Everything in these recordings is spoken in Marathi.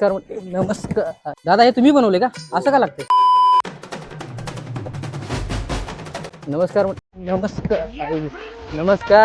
नमस्कार दादा, हे तुम्ही बनवले का? असं का लागते? नमस्कार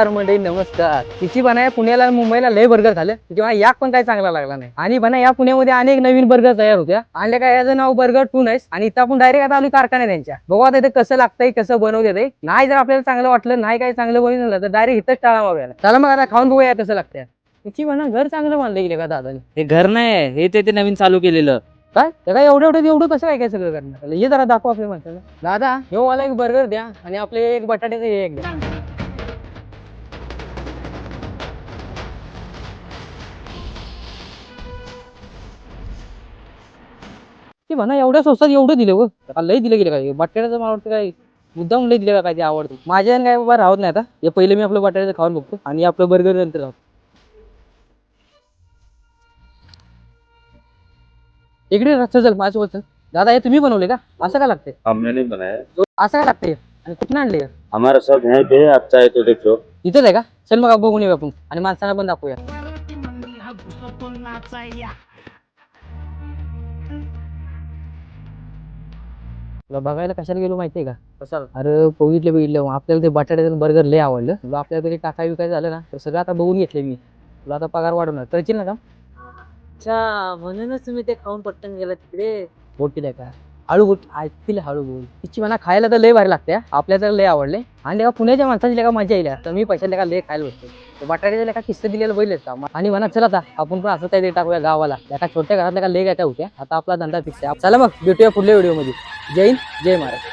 मंडळी, नमस्कार. तिची बनाय पुण्याला मुंबईला लय बर्गर झाले, तेव्हा याक पण काय चांगला लागला नाही. आणि बना या पुण्यामध्ये अनेक नवीन बर्गर तयार होत्या. आणले काय, याचं नाव बर्गर टू नाईस. आणि इथं आपण डायरेक्ट आता आलो कारखान्यात त्यांच्या. बघू आता इथे कसं लागतंय, कसं बनवते ते. नाही जर आपल्याला चांगलं वाटलं, नाही काही चांगलं बनवलं तर डायरेक्ट इथंच टाळा मारूया. चला मग आता खाऊन बघूया कसं लागतंय. तिची म्हणा घर चांगलं बांधलं गेले का दादाने? हे घर नाही, हे ते नवीन चालू केलेलं. काय ते काय एवढं कसं काय सगळं करणार? हे जरा दाखवा आपल्या माणसाला. दादा, हे मला एक बर्गर द्या आणि आपले एक बटाट्याचं हे एक द्या. ते म्हणा एवढ्या स्वस्तात एवढं दिलं व लय दिलं गेलं काय बटाट्याचं? मला वाटतं काय मुद्दाम लय दिलं का काय ते आवडतं माझ्या काय बाबा राहत नाही. आता हे पहिले मी आपलं बटाट्याचं खाऊन बघतो आणि आपलं बर्गर नंतर राहतो. इकडे रस्ता चल माझ्यासोबत. दादा, हे तुम्ही बनवले का? असं का लागते? हमने नहीं बनाया। असं काय लागते आणि कुठून आणले? हमारा सब यहीं पे है, आप चाहे तो देखो। इथंच आहे का? चल मग बघून येऊ आपण आणि माणसाला पण दाखवूया. तुला बघायला कशाला गेलो माहितीये का? कशाला? अरे बघितलं आपल्याला ते बटाट्याचं बर्गर लय आवडलं. तुला आपल्याला तरी टाका विकाय झालं ना तर सगळं आता बघून घेतले मी. तुला आता पगार वाढवणार करशील ना काम? अच्छा, म्हणूनच तुम्ही ते खाऊन पटकन गेला तिकडे. बोलतील का? हळू बोल, ऐकतील हळू बोल. तिची म्हणा खायला तर लय भारी लागते. आपल्याला तर लय आवडले. आणि तेव्हा पुण्याच्या माणसाची लेखा मजा येईल तर मी पैशाला लेखा लय खायला बसतो. बटाट्याच्या लेखा किस्से दिलेलं बैलच का? आणि म्हणा चला आता आपण पण असं काही टाकूया गावाला. एका छोट्या घरातल्या का लय काय होत्या. आता आपला धंदा फिक्स आहे. चला मग भेटूया पुढल्या व्हिडिओ मध्ये. जय हिंद, जय महाराष्ट्र.